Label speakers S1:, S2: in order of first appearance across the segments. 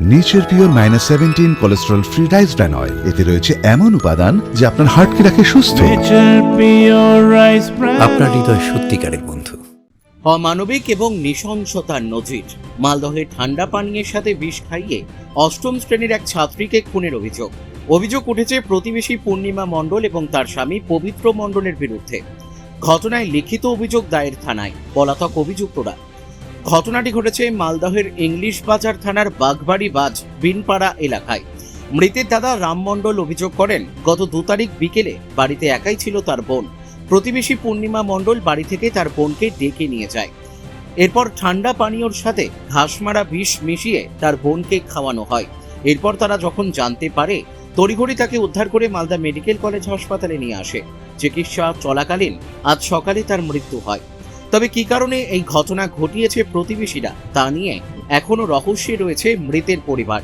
S1: Nature pure -17 cholesterol free rice bran oil, এতে রয়েছে এমন উপাদান যা আপনার হার্টকে রাখে সুস্থ।
S2: আপনার হৃদয় সত্যিকারের বন্ধু।
S3: অমানবিক এবং নৃশংসতার নজির। মালদহে ঠান্ডা পানীয়ের সাথে বিষ খাইয়ে অষ্টম শ্রেণীর এক ছাত্রীকে খুনের অভিযোগ উঠেছে প্রতিবেশী পূর্ণিমা মণ্ডল এবং তার স্বামী পবিত্র মণ্ডলের বিরুদ্ধে। ঘটনায় লিখিত অভিযোগ দায়ের থানায়। পলাতক অভিযুক্তরা। ঘটনাটি ঘটেছে মালদহের ইংলিশ বাজার থানার বাঘবাড়ি বাজ বিনপাড়া এলাকায়। মৃতের দাদা রাম মণ্ডল অভিযোগ করেন, গত 2 তারিখ বিকেলে বাড়িতে একাই ছিল তার বোন। প্রতিবেশী পূর্ণিমা মণ্ডল বাড়ি থেকে তার বোনকে ডেকে নিয়ে যায়। এরপর ঠান্ডা পানীয়র সাথে ঘাস মারা বিষ মিশিয়ে তার বোনকে খাওয়ানো হয়। এরপর তারা যখন জানতে পারে, তড়িঘড়ি তাকে উদ্ধার করে মালদা মেডিকেল কলেজ হাসপাতালে নিয়ে আসে। চিকিৎসা চলাকালীন আজ সকালে তার মৃত্যু হয়। তবে কি কারণে এই ঘটনা ঘটিয়েছে প্রতিবেশীরা তা নিয়ে এখনো রহস্যে রয়েছে মৃতের পরিবার।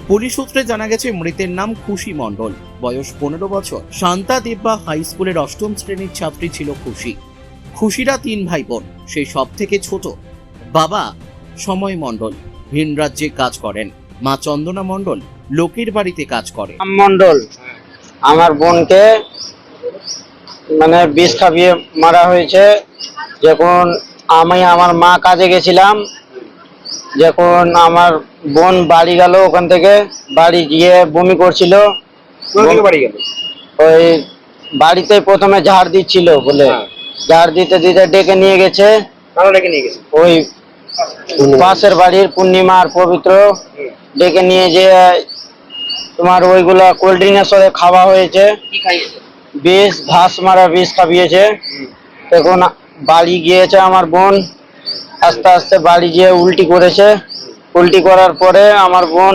S3: পুলিশ সূত্রে জানা গেছে, মৃতের নাম খুশি মণ্ডল, বয়স 15 বছর। শান্তা দেব্বা হাই স্কুলের 8ম শ্রেণীর ছাত্রী ছিল খুশিরা 3 ভাই বোন, সেই সব থেকে ছোট। বাবা সময় মণ্ডল ভিন রাজ্যে কাজ করেন, মা চন্দনা মণ্ডল লোকের বাড়িতে কাজ করে।
S4: মণ্ডল আমার বোনকে বিষ খাইয়ে মারা হয়েছে। যখন আমি আমার মা কাজে গেছিলাম, যখন আমার বোন বাড়ি গেল, ওখান থেকে বাড়ি গিয়ে বমি করছিল। ওই বাড়িতে প্রথমে ঝাড় দিচ্ছিল বলে, ঝাড় দিতে দিতে ডেকে নিয়ে গেছে। ওই পাশের বাড়ির পূর্ণিমা আর পবিত্র ডেকে নিয়ে যে তোমার ওইগুলা কোল্ড ড্রিঙ্কের সাথে খাওয়া হয়েছে, বিষ ঘাস মারা বিষ খাইয়েছে। তখন বাড়ি গিয়েছে আমার বোন, আস্তে আস্তে বাড়ি গিয়ে উল্টি করেছে। উল্টি করার পরে আমার বোন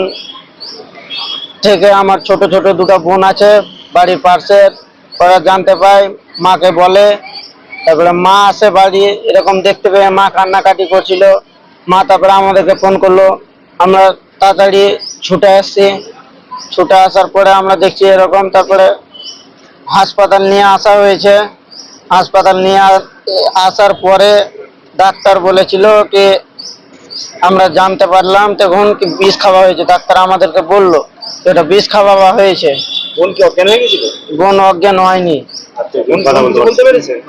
S4: থেকে আমার ছোট ছোট 2টা বোন আছে বাড়ির পাশে, ওরা জানতে পায়, মাকে বলে। তারপরে মা আসে বাড়ি, এরকম দেখতে পেয়ে মা কান্নাকাটি করছিল। মা তারপরে আমাদেরকে ফোন করলো, আমরা তাড়াতাড়ি ছুটে আসছি। ছুটে আসার পরে আমরা দেখছি এরকম। তারপরে হাসপাতাল নিয়ে আসা হয়েছে। হাসপাতাল নিয়ে আসার পরে ডাক্তার বলেছিল কি, আমরা জানতে পারলাম তখন কি বিষ খাওয়া হয়েছে। ডাক্তার আমাদেরকে বললো এটা বিষ খাওয়া হয়েছে।
S5: বোন কি অজ্ঞান হয়ে গেছিল?
S4: বোন অজ্ঞান হয়নি।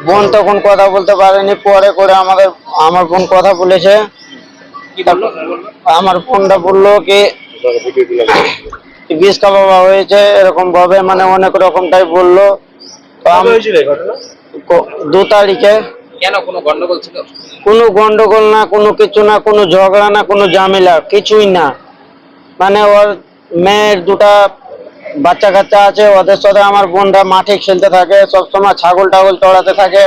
S4: বোন তখন কথা বলতে পারেনি। পরে করে আমার বোন কথা বলেছে। আমার বোনটা বললো কি বিষ খাওয়া হয়েছে, এরকম ভাবে অনেক রকমটাই বললো। 2 তারিখে।
S3: কেন কোনো গন্ডগোল ছিল?
S4: কোনো গন্ডগোল না, কোনো কিছু না, কোনো ঝগড়া না, কোনো ঝামেলা কিছুই না। ওর মেয়ের 2টা বাচ্চা কাচ্চা আছে, ওদের সাথে আমার বোনটা মাঠে খেলতে থাকে সবসময়। ছাগল টাগল চড়াতে থাকে।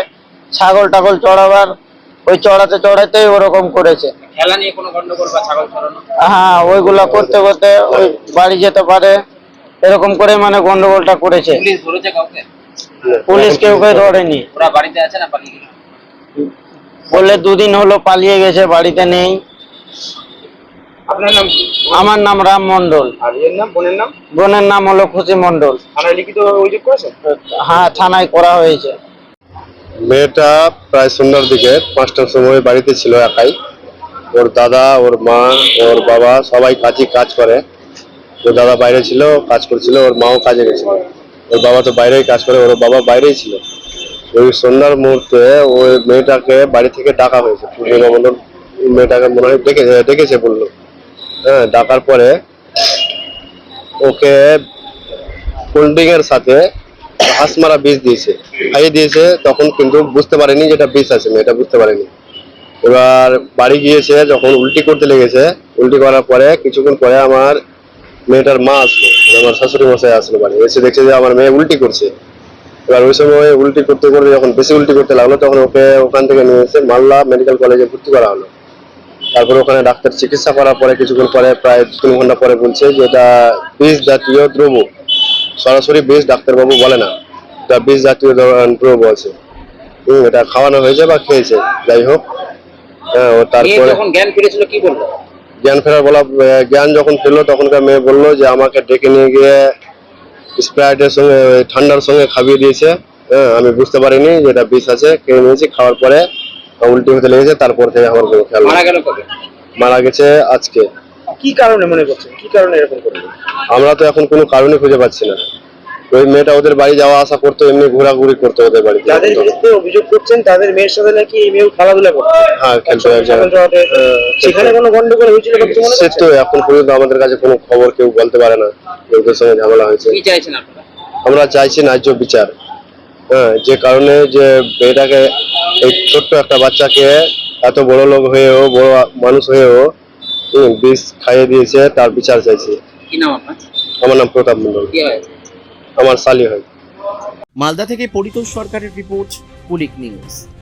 S4: ছাগল টাগল চড়াবার ওই চড়াতেই ওরকম করেছে।
S3: খেলা নিয়ে কোনো গন্ডগোল বা ছাগল চড়ানো?
S4: হ্যাঁ, ওইগুলা করতে করতে ওই বাড়ি যেতে পারে, এরকম করে গন্ডগোলটা করেছে।
S3: পুলিশ ধরেছে কাউকে?
S4: পুলিশ কেউকে ধরেনি।
S3: ওরা বাড়িতে আছে না পালিয়ে গেছে?
S4: বলে 2 দিন হলো পালিয়ে গেছে, বাড়িতে নেই।
S5: আপনার নাম?
S4: আমার নাম রাম মণ্ডল।
S5: আর এর নাম? বোনের নাম?
S4: বোনের নাম হলো খুশি মণ্ডল।
S5: থানায় লিখিত অভিযোগ করেছে?
S4: হ্যাঁ, থানায় করা হয়েছে।
S6: মেয়েটা প্রায় সন্ধ্যার দিকে 5টার সময় বাড়িতে ছিল একাই। ওর দাদা, ওর মা, ওর বাবা সবাই কাজ করে। ওর দাদা বাইরে ছিল, কাজ করছিল। ওর মাও কাজে গেছিল। ওর বাবা তো বাইরেই কাজ করে, ওর বাবা বাইরেই ছিল। ওই সন্ধ্যার মুহূর্তে ওই মেয়েটাকে বাড়ি থেকে ডাকা হয়েছে। পূর্ণিমা মণ্ডল মেয়েটাকে মনে হয় ডেকেছে বললো। হ্যাঁ, ডাকার পরে ওকে কোল্ড ড্রিঙ্কের সাথে ঘাস মারা বিষ খাইয়ে দিয়েছে। তখন কিন্তু বুঝতে পারেনি যেটা বিষ আছে, মেয়েটা বুঝতে পারেনি। এবার বাড়ি গিয়েছে, যখন উল্টি করতে লেগেছে, উল্টি করার পরে কিছুক্ষণ পরে আমার মেয়েটার মা আসলো, আমার শাশুড়ি মশাই আসলো বাড়ি। এসে দেখছে যে আমার মেয়ে উল্টি করছে। এবার ওই সময় উল্টি করতে করতে যখন বেশি উল্টি করতে লাগলো, তখন ওকে ওখান থেকে নিয়ে এসে মালদা মেডিকেল কলেজে ভর্তি করা হলো। তারপরে ওখানে ডাক্তার চিকিৎসা করার পরে কিছুক্ষণ পরে, প্রায় 2-3 ঘন্টা পরে বলছে যে এটা বিষ জাতীয় দ্রব্য। সরাসরি বিষ ডাক্তারবাবু বলে না, এটা বিষ জাতীয় দ্রব্য আছে। এটা খাওয়ানো হয়েছে বা খেয়েছে, যাই হোক। হ্যাঁ, ও তারপরে
S3: যখন জ্ঞান ফিরেছিল কি বললো?
S6: জ্ঞান যখন ফিরলো, তখনকার মেয়ে বললো যে আমাকে ডেকে নিয়ে গিয়ে স্প্রাইটের সঙ্গে ঠান্ডার সঙ্গে খাইয়ে দিয়েছে। হ্যাঁ, আমি বুঝতে পারিনি যে এটা বিষ আছে। খেয়ে নিয়েছি, খাওয়ার পরে উল্টি হতে লেগেছে। তারপর থেকে আমার কোনো খেয়াল।
S3: মারা গেল কবে?
S6: মারা গেছে আজকে।
S5: কি কারণে মনে করছেন, কি কারণে এরকম করলো?
S6: আমরা তো এখন কোনো কারণে খুঁজে পাচ্ছি না। ওই মেয়েটা ওদের বাড়ি যাওয়া আসা করতো, এমনি ঘোরাঘুরি করতো ওদের বাড়িতে।
S5: যাদের বিরুদ্ধে অভিযোগ করছেন তাদের মেয়ের সাথে নাকি এই মেয়েও খেলাধুলা করতো।
S6: হ্যাঁ, খেলতো এক জায়গায়।
S5: সেখানে কোনো গন্ডগোল হয়েছিল বা কিছু মনে
S6: সে
S5: করছেন?
S6: তো এখন পর্যন্ত আমাদের কাছে কোনো খবর কেউ বলতে পারে না যে ওদের সঙ্গে ঝামেলা হয়েছে।
S4: কি চাইছেন আপনারা?
S6: আমরা চাইছি ন্যায্য বিচার। হ্যাঁ, যে কারণে যে মেয়েটাকে, এই ছোট্ট একটা বাচ্চাকে এত বড় লোক হয়েও, বড় মানুষ হয়েও বিষ খাইয়ে দিয়েছে, তার বিচার চাইছি।
S4: কি নাম আপনার?
S6: আমার নাম প্রতাপ মন্ডল,
S4: কি হয়েছে?
S6: আমার শালি হয়।
S3: মালদা থেকে পরিতোষ সরকারের রিপোর্ট, কুলিক নিউজ।